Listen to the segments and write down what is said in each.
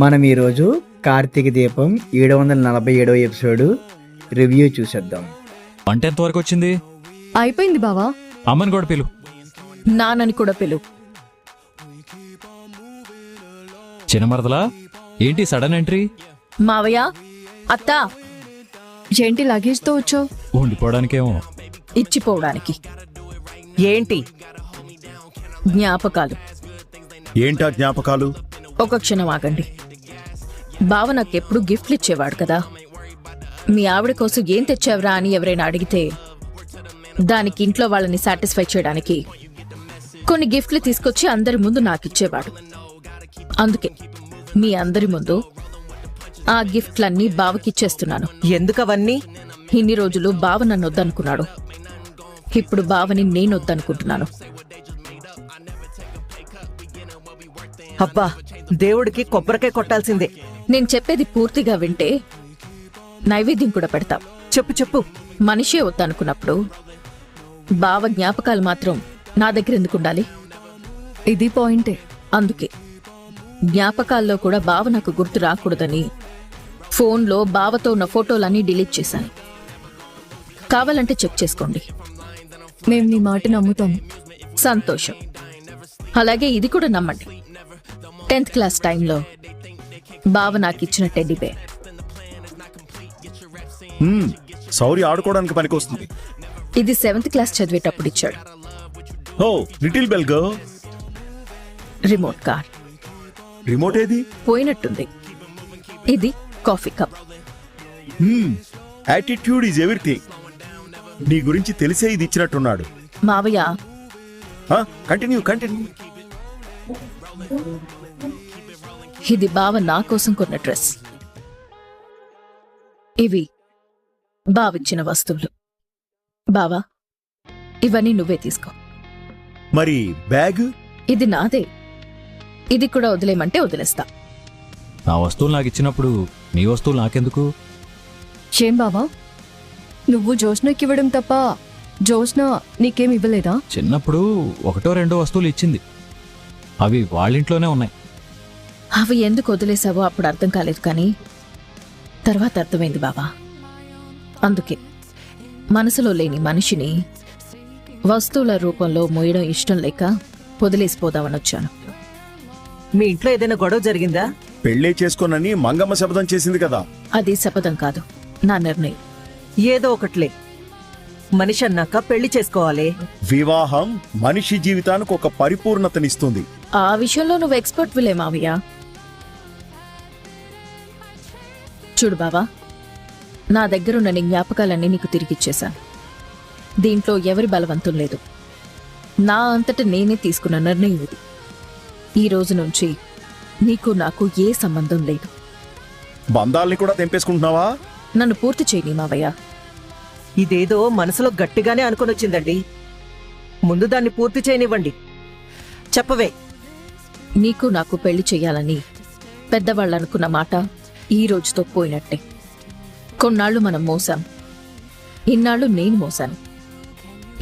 మనం ఈరోజు కార్తీక దీపం 747వ ఎపిసోడ్ రివ్యూ చూసేద్దాం. వంట ఎంత వరకు వచ్చింది? అయిపోయింది బావా. అమ్మని కూడా పిలు. నాన్నని కూడా పిలు. చిన్నమరదలా, ఏంటి సడన్ ఎంట్రీ? మావయ్య, అత్త, ఏంటి లగేజ్తో వచ్చావు? ఉండిపోవడానికేమో. ఇచ్చిపోవడానికి. ఏంటి జ్ఞాపకాలు. ఏంటా జ్ఞాపకాలు? ఒక క్షణం ఆగండి. బావ నాకెప్పుడు గిఫ్ట్లు ఇచ్చేవాడు కదా. మీ ఆవిడ కోసం ఏం తెచ్చావురా అని ఎవరైనా అడిగితే దానికి ఇంట్లో వాళ్ళని సాటిస్ఫై చేయడానికి కొన్ని గిఫ్ట్లు తీసుకొచ్చి అందరి ముందు నాకిచ్చేవాడు. అందుకే మీ అందరి ముందు ఆ గిఫ్ట్లన్నీ బావకిచ్చేస్తున్నాను. ఎందుకవన్నీ? ఇన్ని రోజులు బావ నన్ను వద్దనుకున్నాడు, ఇప్పుడు బావని నేను వద్దనుకుంటున్నాను. అబ్బా, దేవుడికి కొబ్బరికాయ కొట్టాల్సిందే. నేను చెప్పేది పూర్తిగా వింటే నైవేద్యం కూడా పెడతాం. చెప్పు చెప్పు. మనిషే వద్దనుకున్నప్పుడు బావ జ్ఞాపకాలు మాత్రం నా దగ్గర ఎందుకు ఉండాలి? ఇది పాయింటే. అందుకే జ్ఞాపకాల్లో కూడా బావ నాకు గుర్తు రాకూడదని ఫోన్లో బావతో ఉన్న ఫోటోలన్నీ డిలీట్ చేశాను. కావాలంటే చెక్ చేసుకోండి. మేము నీ మాట నమ్ముతాం. సంతోషం. అలాగే ఇది కూడా నమ్మండి. 10th క్లాస్ టైంలో బావ నాకిచ్చిన టెడ్డీ బేర్. సౌరి ఆడుకోవడానికి పనికొస్తుంది. ఇది 7th క్లాస్ చదివేటప్పుడు ఇచ్చాడు. Oh little bell girl. Remote car. Remote ఏది? పోయినట్టుంది. ఇది coffee cup. Attitude is everything. నీ గురించి తెలిసే ఇది ఇచ్చినట్టున్నాడు. మావయ్య, కంటిన్యూ. ఇది బావ నా కోసం కొన్న డ్రెస్. ఇవి బావిచ్చిన వస్తువులు. బావా, ఇవన్నీ నువ్వే తీసుకో. మరి బ్యాగ్? ఇది నాదే. ఇది కూడా వదిలేమంటే వదిలేస్తా. నా వస్తువులు నాకు ఇచ్చినప్పుడు నీ వస్తువులు నాకెందుకు? ఏం బావా, నువ్వు జోష్నకి ఇవ్వడం తప్ప జోష్న నీకేం ఇవ్వలేదా? చిన్నప్పుడు ఒకటో రెండో వస్తువులు ఇచ్చింది, అవి వాళ్ళింట్లోనే ఉన్నాయి. అవి ఎందుకు వదిలేసావో అప్పుడు అర్థం కాలేదు, కానీ తర్వాత అర్థమైంది బావా. అందుకే మనసులో లేని మనిషిని వస్తువుల రూపంలో మోయడం ఇష్టం లేక వదిలేసిపోదామని వచ్చాను. మీ ఇంట్లో ఏదైనా గొడవ జరిగిందా? పెళ్ళే చేసుకోనని మంగమ్మ శపథం చేసింది కదా. అది శపథం కాదు, నా నిర్ణయం. ఏదో ఒకట్లే. మనిషి అన్నాక పెళ్లి చేసుకోవాలి. వివాహం మనిషి జీవితానికి ఒక పరిపూర్ణతనిస్తుంది. ఆ విషయంలో నువ్వు ఎక్స్పర్ట్ విలే మావయ్య. చూడు బావా, నా దగ్గరున్న నీ జ్ఞాపకాలన్నీ నీకు తిరిగిచ్చేశాను. దీంట్లో ఎవరి బలవంతం లేదు. నా అంతట నేనే తీసుకున్న నిర్ణయం ఇది. ఈ రోజు నుంచి నీకు నాకు ఏ సంబంధం లేదు. బంధాల్ని కూడా తెంపేసుకుంటున్నావా? నన్ను పూర్తి చేయని మావయ్య. ఇదేదో మనసులో గట్టిగానే అనుకొనొచ్చిందండి. ముందు దాన్ని పూర్తి చేయనివ్వండి. చెప్పవే. నీకు నాకు పెళ్లి చెయ్యాలని పెద్దవాళ్ళు అనుకున్న మాట ఈ రోజుతో పోయినట్టే. కొన్నాళ్ళు మనం మోసాం, ఇన్నాళ్ళు నేను మోసాను.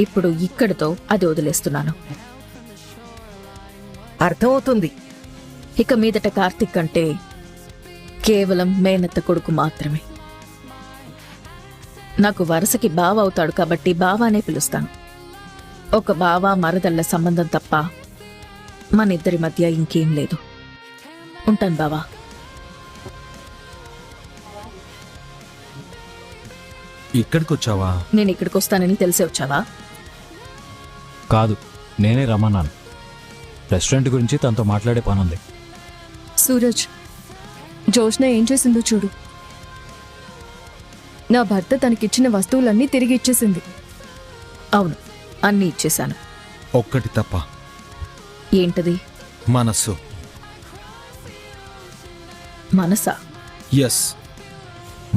ఇప్పుడు ఇక్కడితో అది వదిలేస్తున్నాను. అర్థమవుతుంది. ఇక మీదట కార్తిక్ అంటే కేవలం మేనత్త కొడుకు మాత్రమే. నాకు వరసకి బావ అవుతాడు కాబట్టి బావానే పిలుస్తాను. ఒక బావ మరదళ్ళ సంబంధం తప్ప మన ఇద్దరి మధ్య ఇంకేం లేదు. ఉంటాను బావా. ఇక్కడికి వచ్చావా? నేను ఇక్కడికి వస్తానని తెలిసే వచ్చావా? కాదు, నేనే రమ్మన్నాను. రెస్టారెంట్ గురించి తనతో మాట్లాడే పనుంది. సూరజ్, జోష్న ఏం చేసిందో చూడు. నా భర్త తనకిచ్చిన వస్తువులన్నీ తిరిగి ఇచ్చేసింది. అవును, అన్నీ ఇచ్చేశాను. ఒక్కటి తప్ప. ఏంటది? మనస్సు. మనసా? ఎస్,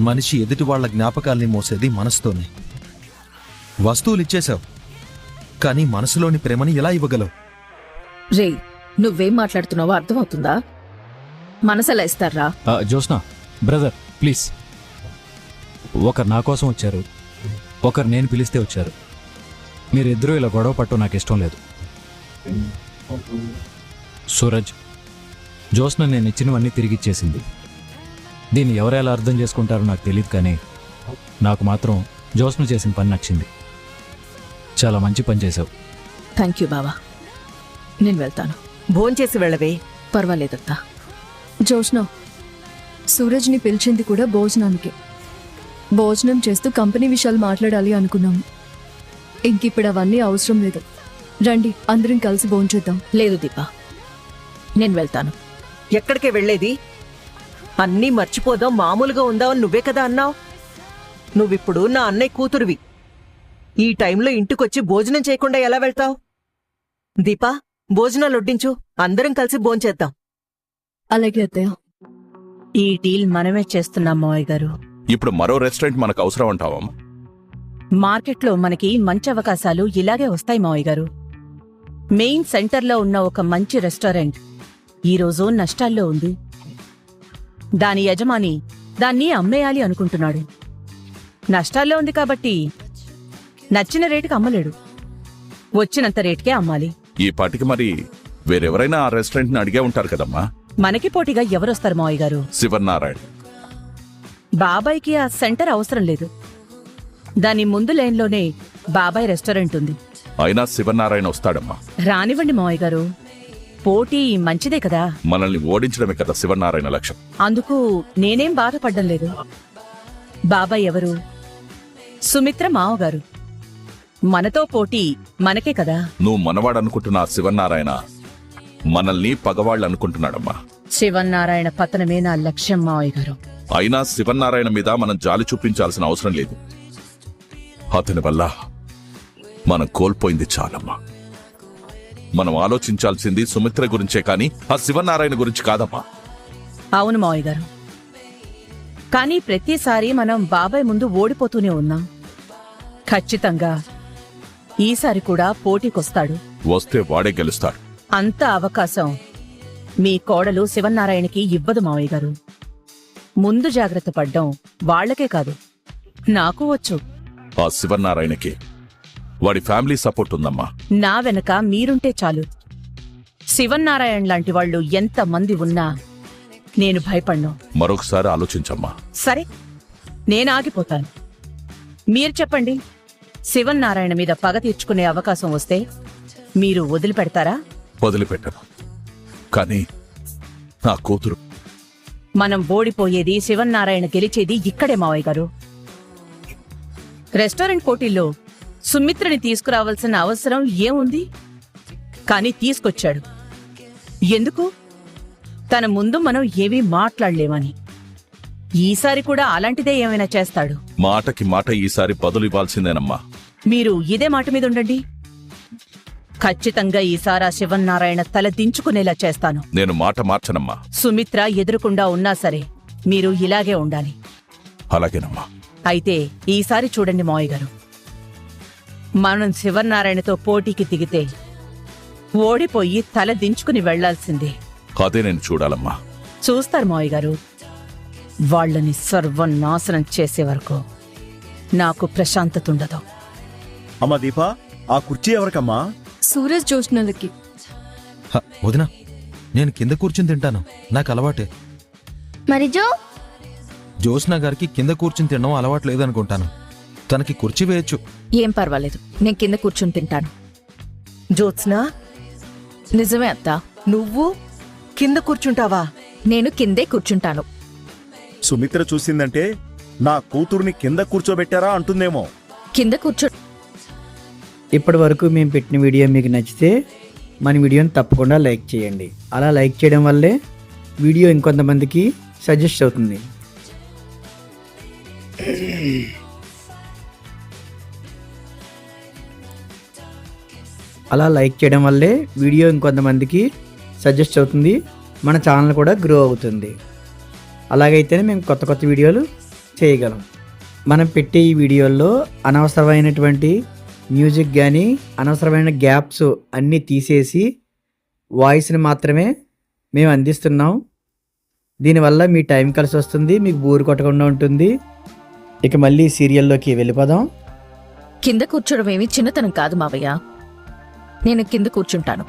మనిషి ఎదుటి వాళ్ల జ్ఞాపకాల్ని మోసేది మనసుతోనే. వస్తువులు ఇచ్చేశావు, కానీ మనసులోని ప్రేమని ఎలా ఇవ్వగలవు? రే, నువ్వేం మాట్లాడుతున్నావో అర్థమవుతుందా? మనసెలా ఇస్తారా? Josna brother, please. ఒకరు నా కోసం వచ్చారు, ఒకరు నేను పిలిస్తే వచ్చారు. మీరిద్దరూ ఇలా గొడవ పట్టు నాకు ఇష్టం లేదు. సూరజ్, జోష్న నేను ఇచ్చినవన్నీ తిరిగిచ్చేసింది. దీన్ని ఎవరెలా అర్థం చేసుకుంటారో నాకు తెలియదు, కానీ నాకు మాత్రం జోష్న చేసిన పని నచ్చింది. చాలా మంచి పని చేశావు. థ్యాంక్ యూ బావా. నేను వెళ్తాను. భోంచేసి వెళ్ళవే. పర్వాలేదత్తా. జోష్న, సూరజ్ని పిలిచింది కూడా భోజనానికి. భోజనం చేస్తూ కంపెనీ విషయాలు మాట్లాడాలి అనుకున్నాము. ఇంకిప్పుడు అవన్నీ అవసరం లేదు. రండి, అందరం కలిసి భోంచేద్దాం. లేదు దీపా, నేను వెళ్తాను. ఎక్కడికే వెళ్ళేది? అన్నీ మర్చిపోదాం, మామూలుగా ఉందామని నువ్వే కదా అన్నావు. నువ్విప్పుడు నా అన్నయ్య కూతురువి. ఈ టైంలో ఇంటికొచ్చి భోజనం చేయకుండా ఎలా వెళ్తావు? దీపా, భోజనాలు వడ్డించు, అందరం కలిసి భోంచేద్దాం. అలాగే అత్తయ్య. ఈ డీల్ మనమే చేస్తున్నాం మావయ్య గారు. ఇప్పుడు మరో రెస్టారెంట్ మనకు అవసరం అంటావా? మార్కెట్లో మనకి మంచి అవకాశాలు ఇలాగే వస్తాయి మావయ్య గారు. మెయిన్ సెంటర్లో ఉన్న ఒక మంచి రెస్టారెంట్ ఈరోజు నష్టాల్లో ఉంది. దాని యజమాని దాన్ని అమ్మేయాలి అనుకుంటున్నాడు. నష్టాల్లో ఉంది కాబట్టి నచ్చిన రేటుకి అమ్మలేడు. వచ్చినంత రేటుకే అమ్మాలి. ఈ పాటికి మరి వేరెవరైనా ఆ రెస్టారెంట్ ని అడిగే ఉంటారు కదమ్మా. మనకి పోటీగా ఎవరొస్తారు మావయ్య గారు? శివనారాయణ. బాబాయ్కి ఆ సెంటర్ అవసరం లేదు. దాని ముందు లైన్లోనే బాబాయ్ రెస్టారెంట్ ఉంది. అయినా శివనారాయణ వస్తాడమ్మా. రానివ్వండి మావయ్య గారు, పోటీ మంచిదే కదా. మనల్ని ఓడించడమే కదా శివనారాయణ లక్ష్యం. అందుకు నేనేం బాధపడ్డం లేదు. బాబాయ్ ఎవరు? సుమిత్ర మావగారు. మనతో పోటీ మనకే కదా. నువ్వు మనవాడనుకుంటున్న ఆ శివనారాయణ మనల్ని పగవాళ్ళు అనుకుంటున్నాడమ్మా. శివన్నారాయణ పతనమే నా లక్ష్యం మావయ్య గారు. అయినా శివనారాయణ మీద మనం జాలి చూపించాల్సిన అవసరం లేదు. అతని వల్ల మనం కోల్పోయింది చాలమ్మా. మనం ఆలోచించాల్సింది సుమిత్ర గురించే కాని ఆ శివనారాయణ గురించి కాదమ్మా. అవును మావయ్య గారు, కానీ ప్రతిసారి మనం బాబాయ్ ముందు ఓడిపోతూనే ఉన్నాం. ఖచ్చితంగా ఈసారి కూడా పోటీకొస్తాడు. వస్తే వాడే గెలుస్తాడు. అంత అవకాశం మీ కోడలు శివన్నారాయణకి ఇవ్వదు మావయ్య గారు. ముందు జాగ్రత్త పడ్డం వాళ్లకే కాదు, నాకు వచ్చు. ఆ శివనారాయణకి వాడి ఫ్యామిలీ సపోర్ట్ ఉందమ్మా. నా వెనక మీరుంటే చాలు. శివన్నారాయణ లాంటి వాళ్ళు ఎంతమంది ఉన్నా నేను భయపడ్ను. మరొకసారి ఆలోచించమ్మా. సరే, నేను ఆగిపోతాను. మీరు చెప్పండి, శివన్నారాయణ మీద పగ తీర్చుకునే అవకాశం వస్తే మీరు వదిలిపెడతారా? వదిలిపెట్టను. కానీ నా కూతురు. మనం ఓడిపోయేది, శివన్నారాయణ గెలిచేది ఇక్కడే మావయ్య గారు. రెస్టారెంట్ పోటీల్లో సుమిత్రని తీసుకురావాల్సిన అవసరం ఏముంది? కానీ తీసుకొచ్చాడు. ఎందుకు? తన ముందు మనం ఏమీ మాట్లాడలేమని. ఈసారి కూడా అలాంటిదే ఏమైనా చేస్తాడు. మాటకి మాట ఈసారి బదులు ఇవ్వాల్సిందేనమ్మా. మీరు ఇదే మాట మీద ఉండండి. ఖచ్చితంగా ఈసారి ఆ శివన్నారాయణ తల దించుకునేలా చేస్తాను. నేను మాట మార్చనమ్మా. సుమిత్ర ఎదురుకుండా ఉన్నా సరే మీరు ఇలాగే ఉండాలి. అలాగేనమ్మా. అయితే ఈసారి చూడండి మావయ్య గారు, మనం శివనారాయణతో పోటీకి దిగితే ఓడిపోయి తల దించుకుని వెళ్లాల్సిందే. అదే నేను చూడాలమ్మా. చూస్తారు మావయ్య గారు. వాళ్ళని సర్వనాశనం చేసే వరకు నాకు ప్రశాంతత ఉండదు. అమ్మా దీపా, ఆ కుర్చీ ఎవరికమ్మా? సూరజ్ జోష్నలకి. వదినా, నేను కింద కూర్చుని తింటాను, నాకు అలవాటే. మరి జోష్నా గారికి కింద కూర్చుని తినడం అలవాటు లేదనుకుంటాను. తనకి కుర్చీ వేయొచ్చు. ఏం పర్వాలేదు, నేను కింద కూర్చుని తింటాను. జ్యోత్స్నా, నిజమే అత్తా. నువ్వు కింద కూర్చుంటావా? నేను కిందే కూర్చుంటాను. సుమిత్ర చూసిందంటే నా కూతుర్ని కింద కూర్చోబెట్టారా అంటుందేమో. కింద కూర్చో. ఇప్పటి వరకు మేము పెట్టిన వీడియో మీకు నచ్చితే మన వీడియోని తప్పకుండా లైక్ చేయండి. అలా లైక్ చేయడం వల్లే వీడియో ఇంకొంతమందికి సజెస్ట్ అవుతుంది. మన ఛానల్ కూడా గ్రో అవుతుంది. అలాగైతేనే మేము కొత్త కొత్త వీడియోలు చేయగలం. మనం పెట్టే ఈ వీడియోల్లో అనవసరమైనటువంటి మ్యూజిక్ కానీ అనవసరమైన గ్యాప్స్ అన్నీ తీసేసి వాయిస్ని మాత్రమే మేము అందిస్తున్నాం. దీనివల్ల మీ టైం కలిసి వస్తుంది, మీకు బోర్ కొట్టకుండా ఉంటుంది. ఇక మళ్ళీ సీరియల్లోకి వెళ్ళిపోదాం. కింద కూర్చోవడం ఏమి చిన్నతనం కాదు మావయ్య. నేను కింద కూర్చుంటాను.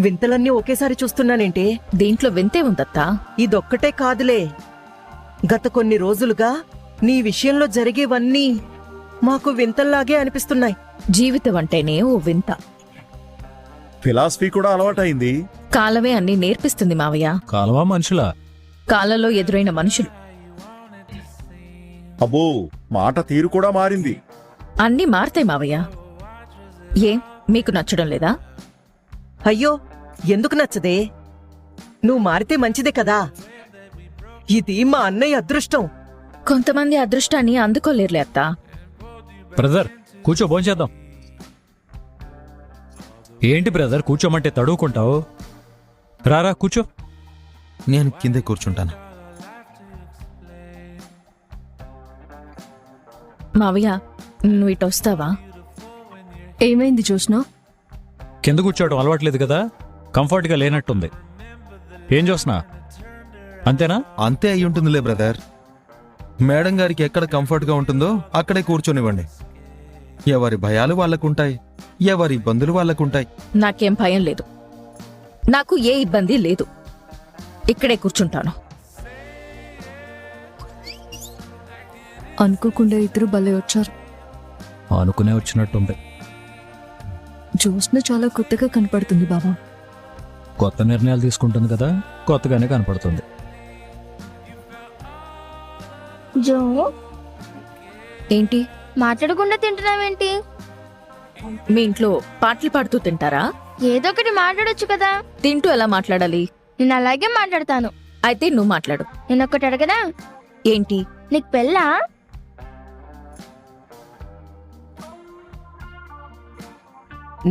వింతలన్నీ ఒకేసారి చూస్తున్నానేంటి? దీంట్లో వింతే ఉందత్తా. ఇదొక్కటే కాదులే, గత కొన్ని రోజులుగా నీ విషయంలో జరిగేవన్నీ మాకు వింతల్లాగే అనిపిస్తున్నాయి. జీవితం అంటేనే ఓ వింత. ఫిలాసఫీ కూడా అలవాటైంది. కాలమే అన్ని నేర్పిస్తుంది మావయ్య. కాలవా మనుషులా? కాలంలో ఎదురైన మనుషులు అబ్బో, మాట తీరు కూడా మారింది. అన్నీ మారతాయి మావయ్య. ఏం మీకు నచ్చడం లేదా? అయ్యో, ఎందుకు నచ్చదే? నువ్వు మారితే మంచిదే కదా. ఇది మా అన్నయ్య అదృష్టం. కొంతమంది అదృష్టాన్ని అందుకోలేరులే అత్తా. బ్రదర్ కూర్చో, భోంచేద్దాం. ఏంటి బ్రదర్ కూర్చోమంటే తడువుకుంటావు? రారా కూర్చో. నేను కిందే కూర్చుంటాను. మావయ్య, నువ్వు ఇటు వస్తావా? ఏమైంది జోష్న? కింద కూర్చోవడం అలవాట్లేదు కదా, కంఫర్ట్గా లేనట్టుంది. ఏం చూసినా అంతేనా? అంతే అయి ఉంటుందిలే బ్రదర్. మేడం గారికి ఎక్కడ కంఫర్ట్గా ఉంటుందో అక్కడే కూర్చొనివ్వండి. ఎవరి భయాలు వాళ్ళకుంటాయి, ఎవరి ఇబ్బందులు వాళ్ళకుంటాయి. నాకేం భయం లేదు, నాకు ఏ ఇబ్బంది లేదు. ఇక్కడే కూర్చుంటాను. అనుకోకుండా ఇద్దరు భలే వచ్చారు. అనుకునే వచ్చినట్టుంది. జోష్న చాలా కొత్తగా కనపడుతుంది బాబా. కొత్త నిర్ణయాలు తీసుకుంటుంది కదా, కొత్తగానే కనపడుతుంది. జో, ఏంటి మాట్లాడకుండా తింటున్నావేంటి? మీ ఇంట్లో పాటలు పాడుతూ తింటారా? ఏదో ఒకటి మాట్లాడొచ్చు కదా. తింటూ ఎలా మాట్లాడాలి? నేను అలాగే మాట్లాడతాను. అయితే నువ్వు మాట్లాడు. నేను ఒక్కటి అడగదా? ఏంటి? నీకు పెళ్ళా?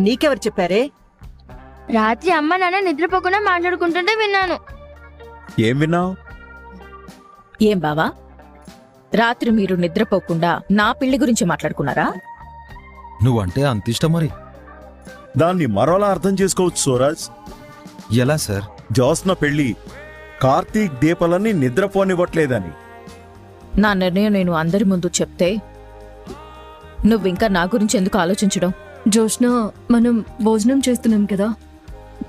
నీకెవరు చెప్పారే? రాత్రి అమ్మ నాన్న నిద్రపోకుండా మాట్లాడుకుంటుంటే విన్నాను. ఏం విన్నావు? ఏం బావా, రాత్రి మీరు నిద్రపోకుండా నా పెళ్లి గురించి మాట్లాడుకున్నారా? నువ్వంటే అంత ఇష్టం మరి. దాన్ని మరోలా అర్థం చేసుకోవచ్చు సూరజ్. ఎలా సార్? జోస్న పెళ్లి కార్తీక్ దీపాలని నిద్రపోనివ్వట్లేదని. నా నిర్ణయం నేను అందరి ముందు చెప్తే నువ్వింకా నా గురించి ఎందుకు ఆలోచించడం? జోష్న, మనం భోజనం చేస్తున్నాం కదా,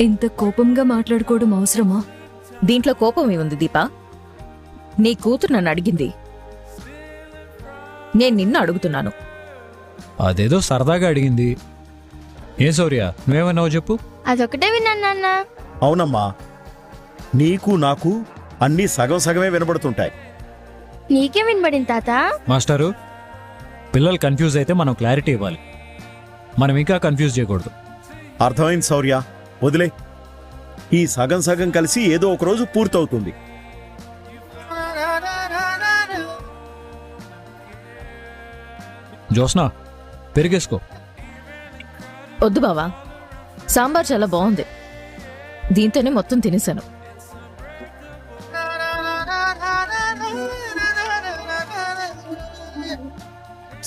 ఇంత కోపంగా మాట్లాడుకోవడం అవసరమా? దీంట్లో కోపం ఏముంది దీపా? నీ కూతురు నన్ను అడిగింది, నేను నిన్ను అడుగుతున్నాను. అదేదో సరదాగా అడిగింది. ఏం శౌర్య, నువ్వేమన్నావు చెప్పు. అదొకటే విన్నాను నాన్న. అవునమ్మా, నీకు నాకు అన్నీ సగం సగమే వినబడుతుంటాయి. నీకే వినబడింది తాత. మాస్టారు, పిల్లలు కన్ఫ్యూజ్ అయితే మనం క్లారిటీ ఇవ్వాలి, మనం ఇంకా కన్ఫ్యూజ్ చేయకూడదు. అర్థమైంది శౌర్య, వదిలే. ఈ సగం సగం కలిసి ఏదో ఒక రోజు పూర్తవుతుంది. జోస్నా, పెరిగేసుకో. వద్దు బావా, సాంబార్ చాలా బాగుంది, దీంతోనే మొత్తం తినేశాను.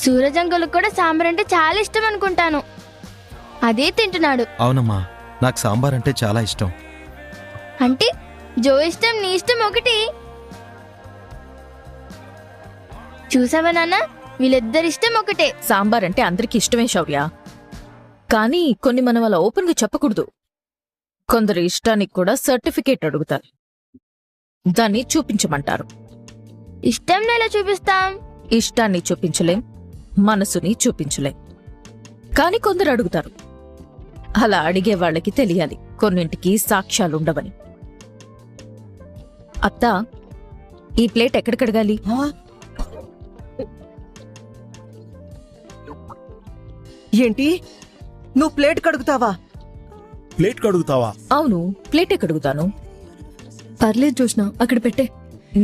సూరజ్ అంకుల్కి కూడా సాంబార్ అంటే చాలా ఇష్టం అనుకుంటాను. అదే తింటున్నాడు. అవునమ్మా, నాకు సాంబార్ అంటే చాలా ఇష్టం. అంటే జో ఇష్టం నీ ఇష్టం ఒకటి. చూసావా నాన్న, వీళ్ళిద్దరి ఇష్టం ఒకటే. సాంబార్ అంటే అందరికీ ఇష్టమే శౌర్య, కానీ కొన్ని మనం అలా ఓపెన్గా చెప్పకూడదు. కొందరు ఇష్టానికి కూడా సర్టిఫికేట్ అడుగుతారు, దాన్ని చూపించమంటారు. ఇష్టం ఎలా చూపిస్తాం? ఇష్టాన్ని చూపించలేం, మనసుని చూపించలేం. కానీ కొందరు అడుగుతారు. అలా అడిగే వాళ్ళకి తెలియాలి కొన్నింటికి సాక్ష్యాలుండవని. అత్తా, ఈ ప్లేట్ ఎక్కడికడగాలి? ఏంటి, నువ్వు ప్లేట్ కడుగుతావా? ప్లేట్ కడుగుతావా? అవును, ప్లేటే కడుగుతాను. పర్లేదు జోష్న, అక్కడ పెట్టే.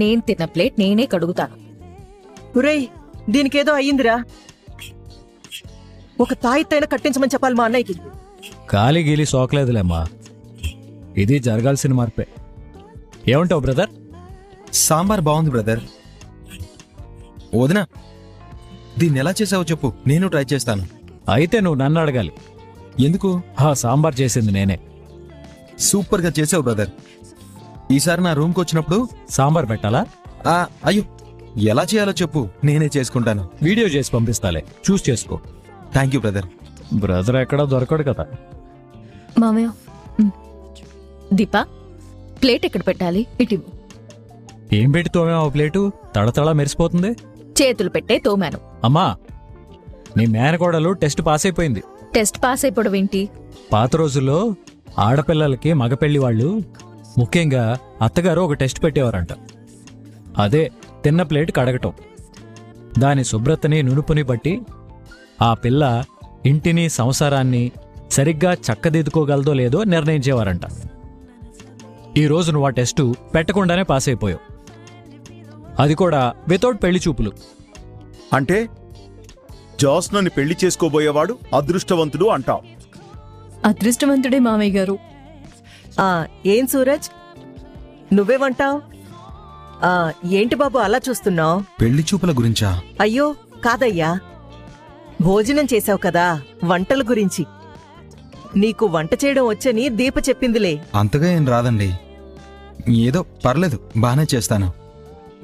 నేను తిన్న ప్లేట్ నేనే కడుగుతాను. ఒరేయ్, దీనికేదో అయ్యిందిరా. ఒక తాయిత్తైనా కట్టించమని చెప్పాలి మా అన్నయ్యకి. గాలి గీలి సోకలేదులేమ్మా, ఇది జరగాల్సిన మార్పే. ఏమంటావు బ్రదర్? సాంబార్ బాగుంది బ్రదర్. వదినా, దీన్ని ఎలా చేసావో చెప్పు, నేను ట్రై చేస్తాను. అయితే నువ్వు నన్ను అడగాలి. ఎందుకు? సాంబార్ చేసింది నేనే. సూపర్గా చేసావు బ్రదర్. ఈసారి నా రూమ్కి వచ్చినప్పుడు సాంబార్ పెట్టాలా? అయ్యో, ఎలా చేయాలో చెప్పు, నేనే చేసుకుంటాను. వీడియో చేసి పంపిస్తాలే, చూస్ చేసుకో. Thank you brother. బ్రదర్ ఎక్కడా దొరకడు కదా. మామయ్య, దీపా ప్లేట్ ఎక్కడ పెట్టాలి? ఇటు ఏం పెట్టి తోమేమో ఆ ప్లేటు తడతడా మెరిసిపోతుంది. చేతులు పెట్టే తోమాను. అమ్మా, నీ మేనకోడలు టెస్ట్ పాస్ అయిపోయింది. టెస్ట్ పాస్ అయిపోవడం ఏంటి? పాత రోజుల్లో ఆడపిల్లలకి మగపెళ్లి వాళ్ళు ముఖ్యంగా అత్తగారు ఒక టెస్ట్ పెట్టేవారంట. అదే తిన్న ప్లేట్ కడగటం. దాని శుభ్రతని నునుపుని బట్టి ఆ పిల్ల ఇంటిని సంసారాన్ని సరిగ్గా చక్కదిద్దుకోగలదో లేదో నిర్ణయించేవారంట. ఈ రోజు నువ్వు ఆ టెస్టు పెట్టకుండానే పాస్ అయిపోయావు. అది కూడా వితౌట్ పెళ్లి చూపులు. అంటే జోస్నని పెళ్లి చేసుకోబోయేవాడు అదృష్టవంతుడు అంటావు. అదృష్టవంతుడే మామయ్య గారు. ఏం సూరజ్, నువ్వేమంటావ్? ఏంటి బాబు అలా చూస్తున్నావు? పెళ్లి చూపుల గురించా? అయ్యో కాదయ్యా, భోజనం చేశావు కదా, వంటల గురించి. నీకు వంట చేయడం వచ్చని దీప చెప్పిందిలే. అంతగా ఏం రాదండి, ఏదో పర్లేదు, బానే చేస్తాను.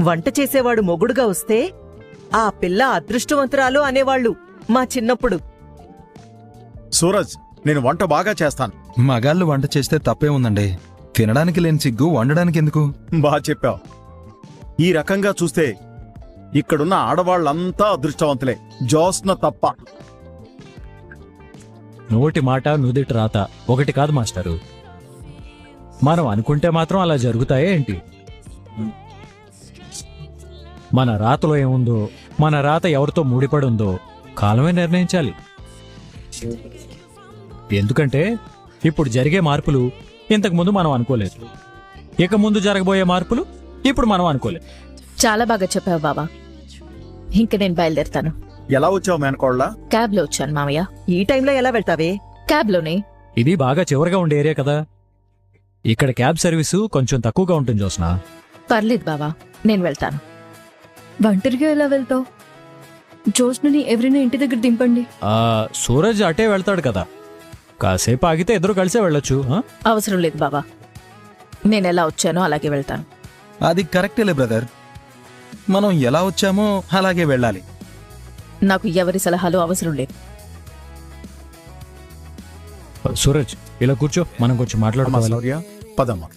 వంట చేసేవాడు మొగుడుగా వస్తే ఆ పిల్ల అదృష్టవంతురాలు అనేవాళ్ళు మా చిన్నప్పుడు. సూరజ్, నేను వంట బాగా చేస్తాను. మగాళ్ళు వంట చేస్తే తప్పే ఉందండి. తినడానికి లేని సిగ్గు వండడానికి ఎందుకు? బాగా చెప్పావు. ఈ రకంగా చూస్తే ఇక్కడున్న ఆడవాళ్ళంతా అదృష్టవంతులే, జోస్న తప్ప. నోటి మాట నుదిటి రాత ఒకటి కాదు మాస్టరు. మనం అనుకుంటే మాత్రం అలా జరుగుతాయే ఏంటి? మన రాతలో ఏముందో, మన రాత ఎవరితో ముడిపడి ఉందో కాలమే నిర్ణయించాలి. ఎందుకంటే ఇప్పుడు జరిగే మార్పులు ఇంతకుముందు మనం అనుకోలేదు. ఇక ముందు జరగబోయే మార్పులు ఇప్పుడు మనం అనుకోలేదు. చాలా బాగా చెప్పావు బావా. ఇంక నేను బయలుదేరుతాను. ఎలా వచ్చావు మేనకోళ్ళ? క్యాబ్లో వచ్చాను మామయ్య. ఈ టైంలో ఎలా వెళ్తావే? క్యాబ్లోనే. ఇది బాగా చివరిగా ఉండే ఏరియా కదా, ఇక్కడ క్యాబ్ సర్వీసు కొంచెం తక్కువగా ఉంటుంది జోస్నా. పర్లేదు బావా, నేను వెళ్తాను. ఒంటరిగా ఎలా వెళ్తావు? జోష్నుని ఎవరైనా ఇంటి దగ్గర దింపండి. సూరజ్ అటే వెళ్తాడు కదా, కాసేపు ఆగితే ఇద్దరు కలిసే వెళ్ళొచ్చు. అవసరం లేదు బావా, నేను ఎలా వచ్చానో అలాగే వెళ్తాను. అది కరెక్టేలే బ్రదర్, మనం ఎలా వచ్చామో అలాగే వెళ్ళాలి. నాకు ఎవరి సలహాలు అవసరం లేదు. సూరజ్ ఇలా కూర్చో, మనం కొంచెం మాట్లాడుకోవాలి. పదమ్మా.